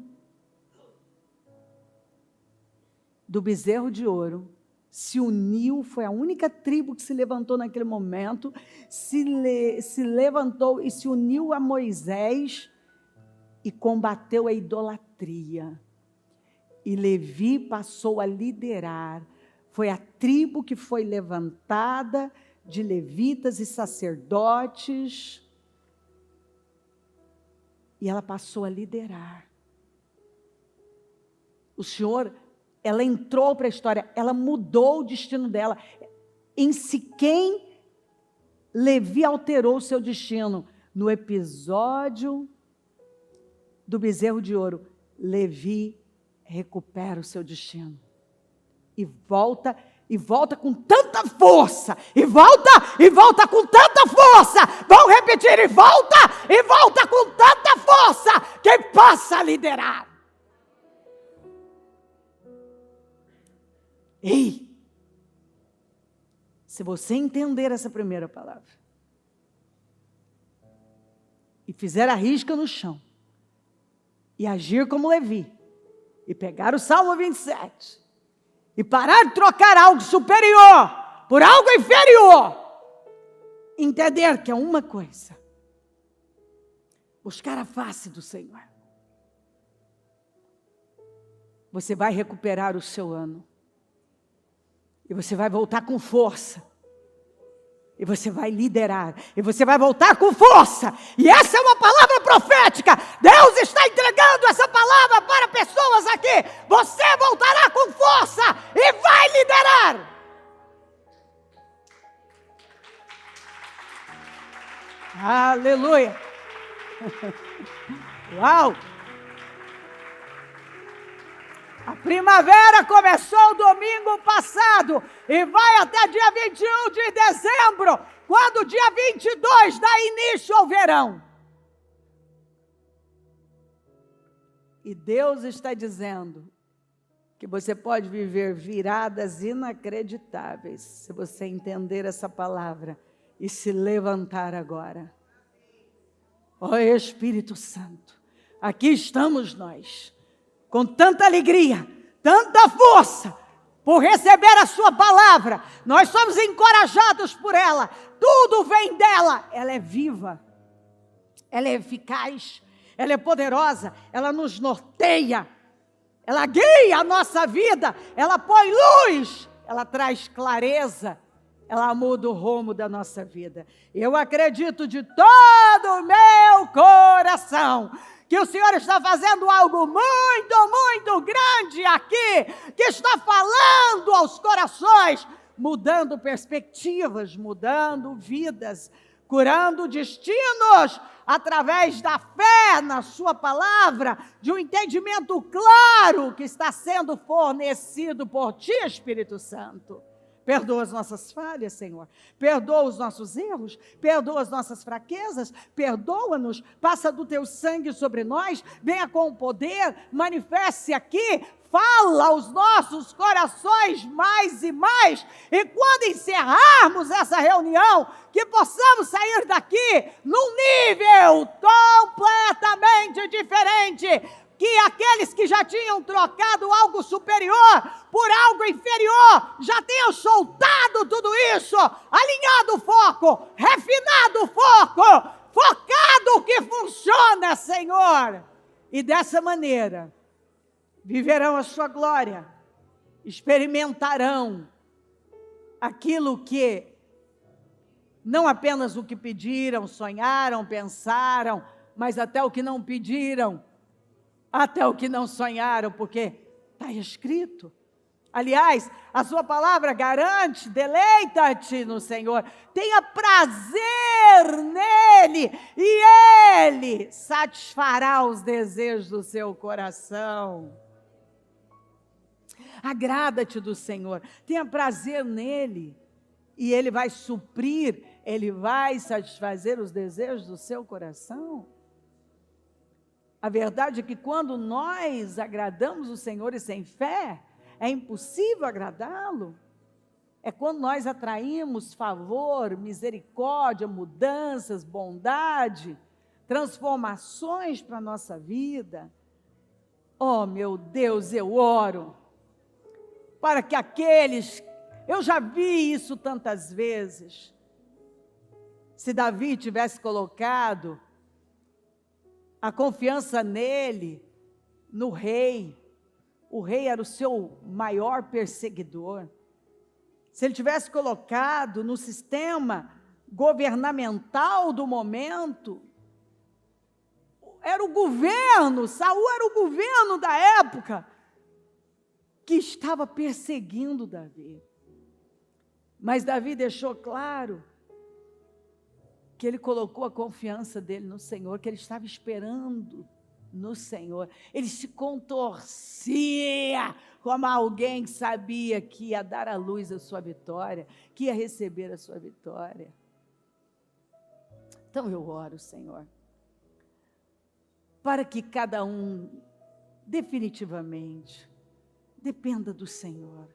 do bezerro de ouro, se uniu, foi a única tribo que se levantou naquele momento, se levantou e se uniu a Moisés e combateu a idolatria. E Levi passou a liderar. Foi a tribo que foi levantada de levitas e sacerdotes, e ela passou a liderar. O Senhor, ela entrou para a história, ela mudou o destino dela. Em Siquém, Levi alterou o seu destino. No episódio do bezerro de ouro, Levi recupera o seu destino. E volta com tanta força, e volta com tanta força. Vão repetir, e volta com tanta força, que passa a liderar. Ei, se você entender essa primeira palavra, e fizer a risca no chão, e agir como Levi, e pegar o Salmo 27, e parar de trocar algo superior por algo inferior, entender que é uma coisa, buscar a face do Senhor, você vai recuperar o seu ano, e você vai voltar com força, e você vai liderar, e você vai voltar com força, e essa é uma palavra profética. Deus está entregando essa palavra para pessoas aqui. Você voltará com força e vai liderar. Aleluia. Uau. A primavera começou domingo passado e vai até dia 21 de dezembro, quando dia 22 dá início ao verão. E Deus está dizendo que você pode viver viradas inacreditáveis, se você entender essa palavra e se levantar agora. Ó Espírito Santo, aqui estamos nós, com tanta alegria, tanta força, por receber a sua palavra. Nós somos encorajados por ela, tudo vem dela. Ela é viva, ela é eficaz, ela é poderosa, ela nos norteia, ela guia a nossa vida, ela põe luz, ela traz clareza, ela muda o rumo da nossa vida. Eu acredito de todo o meu coração que o Senhor está fazendo algo muito, muito grande aqui, que está falando aos corações, mudando perspectivas, mudando vidas, curando destinos, através da fé na sua palavra, de um entendimento claro que está sendo fornecido por Ti, Espírito Santo. Perdoa as nossas falhas, Senhor. Perdoa os nossos erros. Perdoa as nossas fraquezas. Perdoa-nos. Passa do Teu sangue sobre nós. Venha com o poder. Manifeste-se aqui. Fala aos nossos corações mais e mais. E quando encerrarmos essa reunião, que possamos sair daqui num nível completamente diferente, que aqueles que já tinham trocado algo superior por algo inferior, já tenham soltado tudo isso, alinhado o foco, refinado o foco, focado o que funciona, Senhor. E dessa maneira, viverão a sua glória, experimentarão aquilo que, não apenas o que pediram, sonharam, pensaram, mas até o que não pediram, até o que não sonharam, porque está escrito, Aliás, a sua palavra garante: deleita-te no Senhor, tenha prazer nele, e ele satisfará os desejos do seu coração. Agrada-te do Senhor, tenha prazer nele, e ele vai suprir, ele vai satisfazer os desejos do seu coração. A verdade é que quando nós agradamos o Senhor e sem fé, é impossível agradá-lo. É quando nós atraímos favor, misericórdia, mudanças, bondade, transformações para a nossa vida. Oh, meu Deus, eu oro para que aqueles, eu já vi isso tantas vezes, se Davi tivesse colocado a confiança nele, no rei, o rei era o seu maior perseguidor. Se ele tivesse colocado no sistema governamental do momento, era o governo, Saul era o governo da época, que estava perseguindo Davi. Mas Davi deixou claro que ele colocou a confiança dele no Senhor, que ele estava esperando no Senhor. Ele se contorcia como alguém que sabia que ia dar à luz a sua vitória, que ia receber a sua vitória. Então eu oro, Senhor, para que cada um definitivamente dependa do Senhor.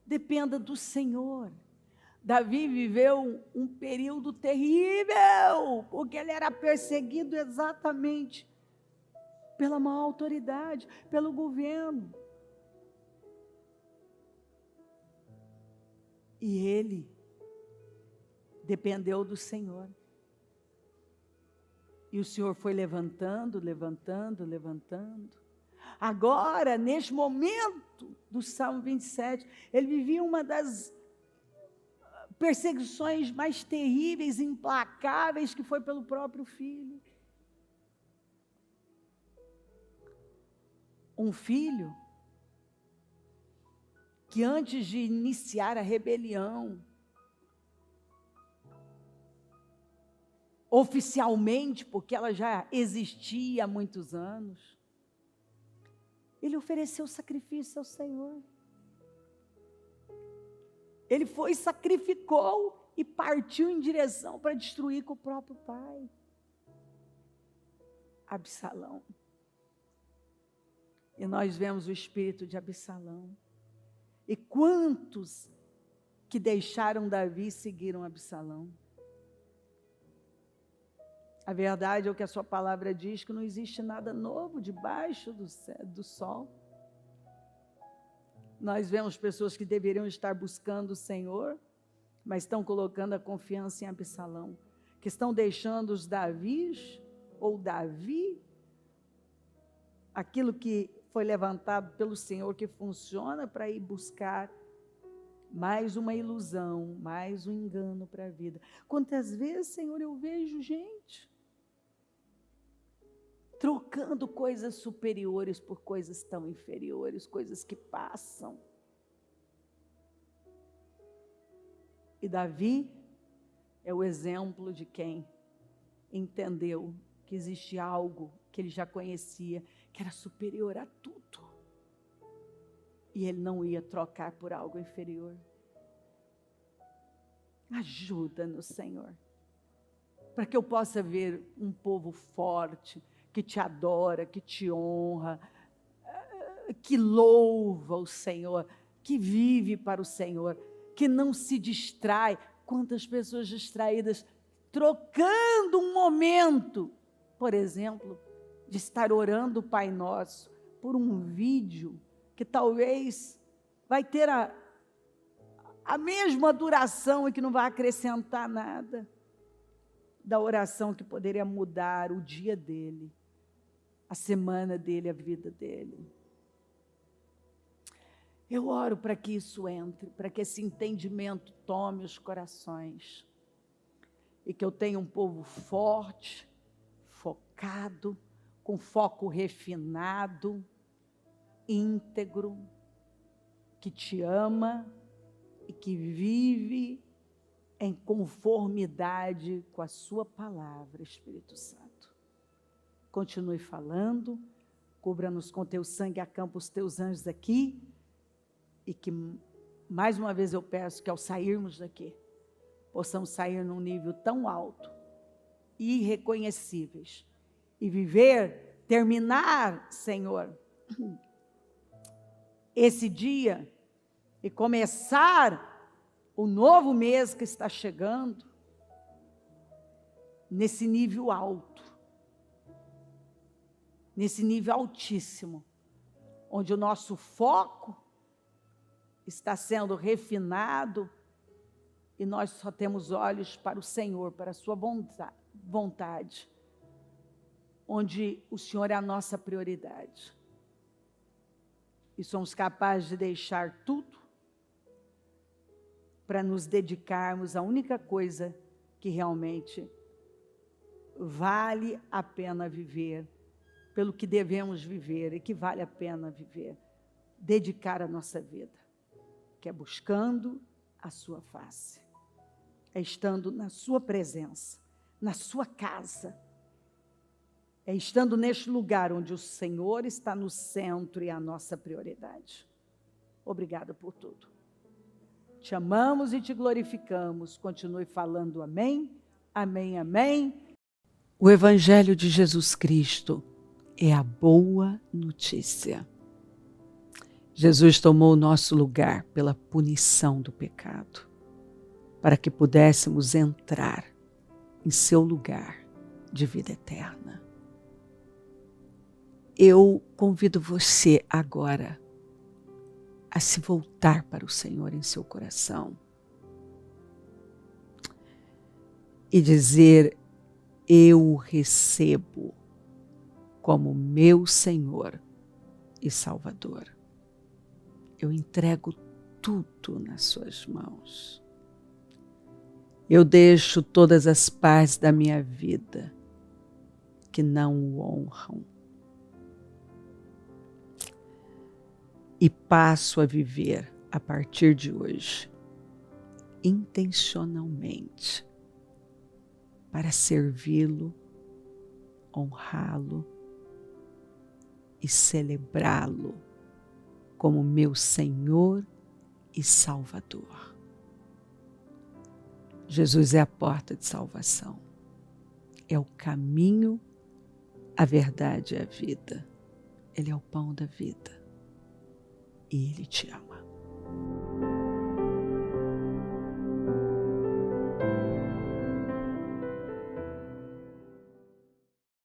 Dependa do Senhor. Davi viveu um período terrível, porque ele era perseguido exatamente pela má autoridade, pelo governo. E ele dependeu do Senhor. E o Senhor foi levantando, levantando, levantando. Agora, neste momento do Salmo 27, ele vivia uma das perseguições mais terríveis, implacáveis, que foi pelo próprio filho. Um filho que antes de iniciar a rebelião, oficialmente, porque ela já existia há muitos anos, ele ofereceu sacrifício ao Senhor. Ele foi, sacrificou e partiu em direção para destruir com o próprio pai. Absalão. E nós vemos o espírito de Absalão. E quantos que deixaram Davi e seguiram Absalão? A verdade é o que a sua palavra diz, que não existe nada novo debaixo do sol. Nós vemos pessoas que deveriam estar buscando o Senhor, mas estão colocando a confiança em Absalão, que estão deixando os Davis, ou Davi, aquilo que foi levantado pelo Senhor, que funciona, para ir buscar mais uma ilusão, mais um engano para a vida. Quantas vezes, Senhor, eu vejo gente trocando coisas superiores por coisas tão inferiores, coisas que passam. E Davi é o exemplo de quem entendeu que existia algo que ele já conhecia, que era superior a tudo. E ele não ia trocar por algo inferior. Ajuda-nos, Senhor, para que eu possa ver um povo forte, que te adora, que te honra, que louva o Senhor, que vive para o Senhor, que não se distrai. Quantas pessoas distraídas, trocando um momento, por exemplo, de estar orando o Pai Nosso, por um vídeo que talvez vai ter a mesma duração e que não vai acrescentar nada, da oração que poderia mudar o dia dele, a semana dele, a vida dele. Eu oro para que isso entre, para que esse entendimento tome os corações, e que eu tenha um povo forte, focado, com foco refinado, íntegro, que te ama e que vive em conformidade com a sua palavra, Espírito Santo. Continue falando, cubra-nos com teu sangue, acampa os teus anjos aqui, e que, mais uma vez eu peço que ao sairmos daqui, possamos sair num nível tão alto, irreconhecíveis, e viver, terminar, Senhor, esse dia, e começar o novo mês que está chegando, nesse nível alto, nesse nível altíssimo, onde o nosso foco está sendo refinado e nós só temos olhos para o Senhor, para a sua vontade, onde o Senhor é a nossa prioridade. E somos capazes de deixar tudo para nos dedicarmos à única coisa que realmente vale a pena viver, pelo que devemos viver e que vale a pena viver, dedicar a nossa vida, que é buscando a sua face, é estando na sua presença, na sua casa, é estando neste lugar onde o Senhor está no centro e é a nossa prioridade. Obrigada por tudo. Te amamos e te glorificamos. Continue falando amém, amém, amém. O Evangelho de Jesus Cristo é a boa notícia. Jesus tomou o nosso lugar pela punição do pecado, para que pudéssemos entrar em seu lugar de vida eterna. Eu convido você agora a se voltar para o Senhor em seu coração e dizer: eu o recebo como meu Senhor e Salvador. Eu entrego tudo nas suas mãos. Eu deixo todas as partes da minha vida que não o honram e passo a viver a partir de hoje intencionalmente para servi-lo, honrá-lo e celebrá-lo como meu Senhor e Salvador. Jesus é a porta de salvação, é o caminho, a verdade e a vida. Ele é o pão da vida e Ele te ama.